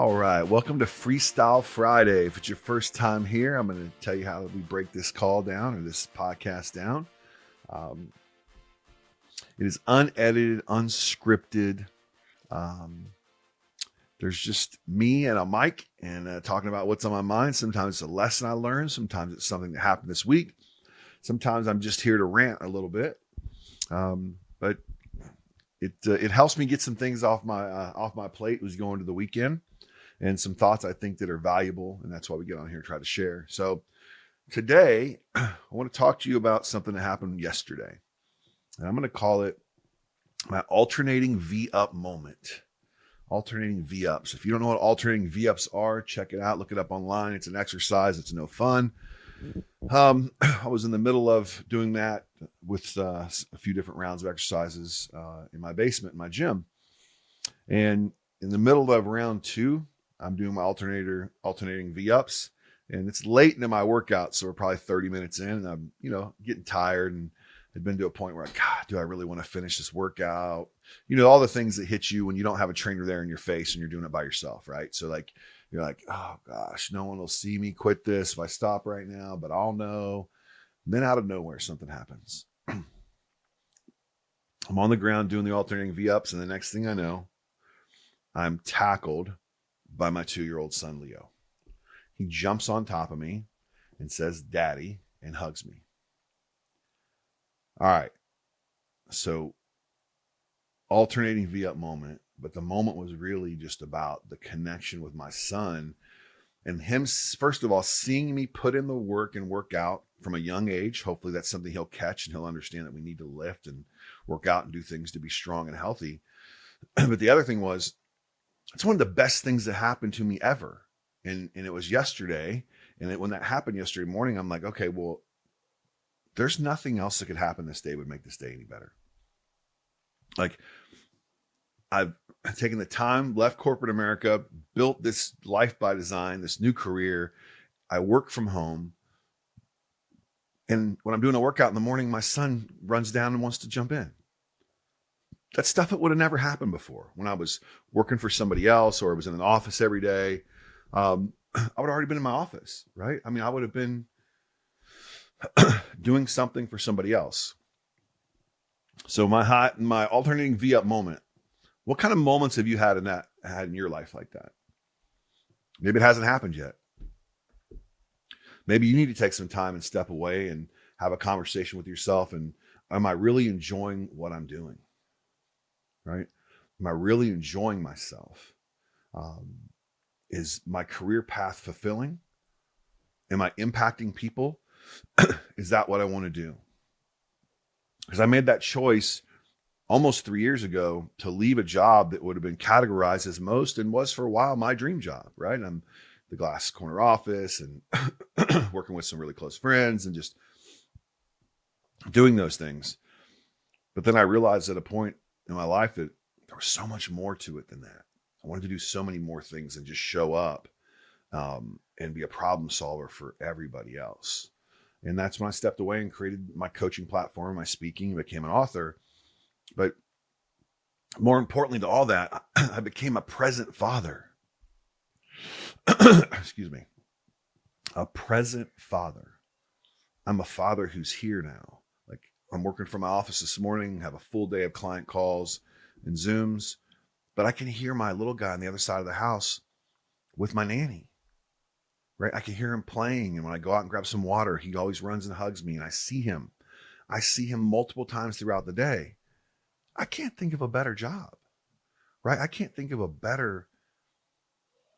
All right, welcome to Freestyle Friday. If it's your first time here, I'm going to tell you how we break this call down or this podcast down. It is unedited, unscripted. There's just me and a mic and talking about what's on my mind. Sometimes it's a lesson I learned. Sometimes it's something that happened this week. Sometimes I'm just here to rant a little bit. But it helps me get some things off my plate. It was going to the weekend. And some thoughts I think that are valuable. And that's why we get on here and try to share. So today, I want to talk to you about something that happened yesterday. And I'm going to call it my alternating V-up moment. Alternating V-ups. If you don't know what alternating V-ups are, check it out. Look it up online. It's an exercise. It's no fun. I was in the middle of doing that with a few different rounds of exercises in my basement, in my gym. And in the middle of round 2, I'm doing my alternating V-ups, and it's late into my workout. So we're probably 30 minutes in and I'm, getting tired and had been to a point where God, do I really want to finish this workout? All the things that hit you when you don't have a trainer there in your face and you're doing it by yourself. Right. So you're like, oh gosh, no one will see me quit this if I stop right now, but I'll know. And then out of nowhere, something happens. I'm on the ground doing the alternating V-ups. And the next thing I know, I'm tackled by my 2-year-old son, Leo. He jumps on top of me and says, "Daddy," and hugs me. All right. So alternating V-up moment, but the moment was really just about the connection with my son and him, first of all, seeing me put in the work and work out from a young age. Hopefully that's something he'll catch and he'll understand that we need to lift and work out and do things to be strong and healthy. But the other thing was, it's one of the best things that happened to me ever. And it was yesterday. And when that happened yesterday morning, I'm like, okay, well, there's nothing else that could happen this day would make this day any better. Like, I've taken the time, left corporate America, built this life by design, this new career. I work from home. And when I'm doing a workout in the morning, my son runs down and wants to jump in. That's stuff that would have never happened before. When I was working for somebody else or I was in an office every day, I would have already been in my office, right? I mean, I would have been doing something for somebody else. So my alternating V-up moment, what kind of moments have you had in your life like that? Maybe it hasn't happened yet. Maybe you need to take some time and step away and have a conversation with yourself. And am I really enjoying what I'm doing? Right? Am I really enjoying myself? Is my career path fulfilling? Am I impacting people? Is that what I want to do? Because I made that choice almost 3 years ago to leave a job that would have been categorized as most and was for a while my dream job, right? I'm the glass corner office and working with some really close friends and just doing those things. But then I realized at a point in my life that there was so much more to it than that. I wanted to do so many more things and just show up and be a problem solver for everybody else. And that's when I stepped away and created my coaching platform, my speaking, became an author. But more importantly to all that, I became a present father. Excuse me. A present father. I'm a father who's here now. Like, I'm working from my office this morning, have a full day of client calls and Zooms, but I can hear my little guy on the other side of the house with my nanny, right? I can hear him playing. And when I go out and grab some water, he always runs and hugs me and I see him. I see him multiple times throughout the day. I can't think of a better job, right? I can't think of a better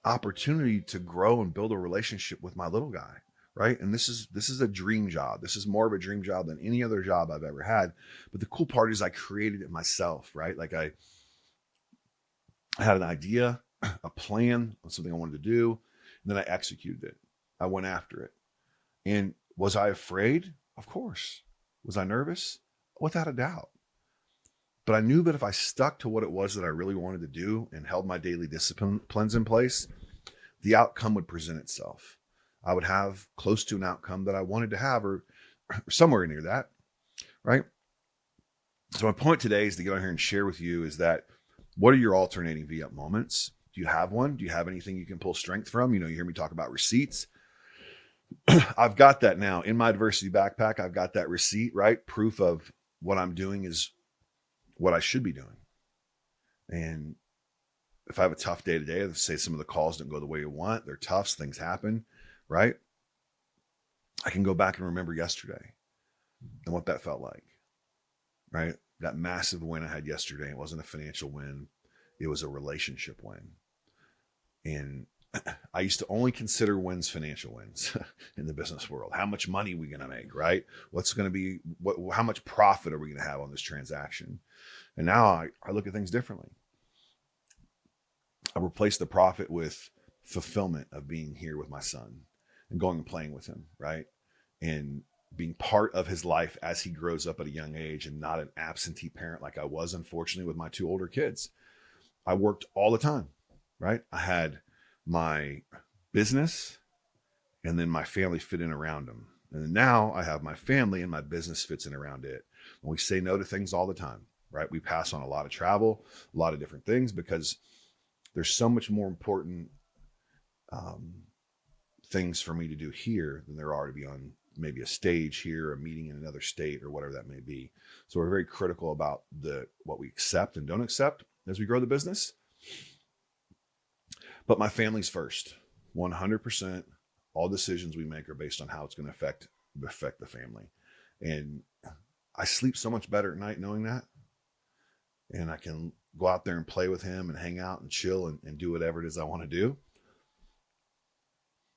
opportunity to grow and build a relationship with my little guy. Right. And this is a dream job. This is more of a dream job than any other job I've ever had. But the cool part is I created it myself, right? Like I had an idea, a plan on something I wanted to do, and then I executed it. I went after it. And was I afraid? Of course. Was I nervous? Without a doubt. But I knew that if I stuck to what it was that I really wanted to do and held my daily disciplines in place, the outcome would present itself. I would have close to an outcome that I wanted to have or somewhere near that, right? So my point today is to get on here and share with you is that what are your alternating V-up moments? Do you have one? Do you have anything you can pull strength from? You hear me talk about receipts. I've got that now in my adversity backpack. I've got that receipt, right? Proof of what I'm doing is what I should be doing. And if I have a tough day today, let's say some of the calls don't go the way you want, they're tough, things happen, right? I can go back and remember yesterday and what that felt like, right? That massive win I had yesterday. It wasn't a financial win. It was a relationship win. And I used to only consider wins financial wins in the business world. How much money are we going to make, right? What's going to be, how much profit are we going to have on this transaction? And now I look at things differently. I replaced the profit with fulfillment of being here with my son and going and playing with him, right? And being part of his life as he grows up at a young age, and not an absentee parent like I was, unfortunately, with my 2 older kids. I worked all the time, right? I had my business and then my family fit in around them. And now I have my family and my business fits in around it. And we say no to things all the time, right? We pass on a lot of travel, a lot of different things, because there's so much more important things for me to do here than there are to be on maybe a stage here, a meeting in another state, or whatever that may be. So we're very critical about what we accept and don't accept as we grow the business. But my family's first, 100%. All decisions we make are based on how it's going to affect the family. And I sleep so much better at night knowing that. And I can go out there and play with him and hang out and chill and do whatever it is I want to do.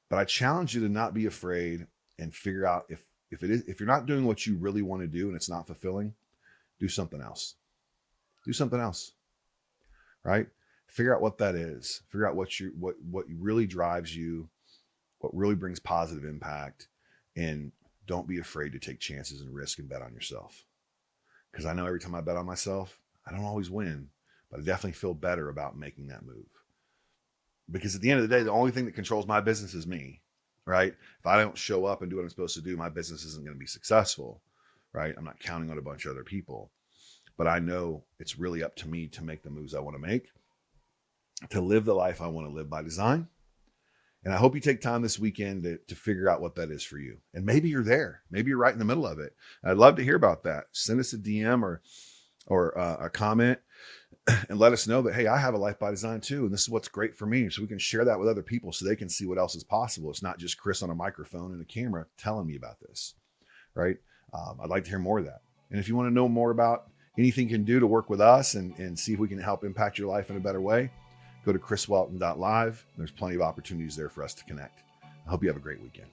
But I challenge you to not be afraid and figure out if you're not doing what you really want to do and it's not fulfilling, do something else. Do something else, right? Figure out what that is. Figure out what really drives you, what really brings positive impact, and don't be afraid to take chances and risk and bet on yourself. Because I know every time I bet on myself, I don't always win, but I definitely feel better about making that move. Because at the end of the day, the only thing that controls my business is me, right? If I don't show up and do what I'm supposed to do, my business isn't going to be successful, right? I'm not counting on a bunch of other people. But I know it's really up to me to make the moves I want to make, to live the life I want to live by design. And I hope you take time this weekend to figure out what that is for you. And maybe you're there. Maybe you're right in the middle of it. I'd love to hear about that. Send us a DM or a comment and let us know that, hey, I have a life by design too. And this is what's great for me. So we can share that with other people so they can see what else is possible. It's not just Chris on a microphone and a camera telling me about this, right? I'd like to hear more of that. And if you want to know more about anything you can do to work with us and see if we can help impact your life in a better way, go to chriswelton.live. There's plenty of opportunities there for us to connect. I hope you have a great weekend.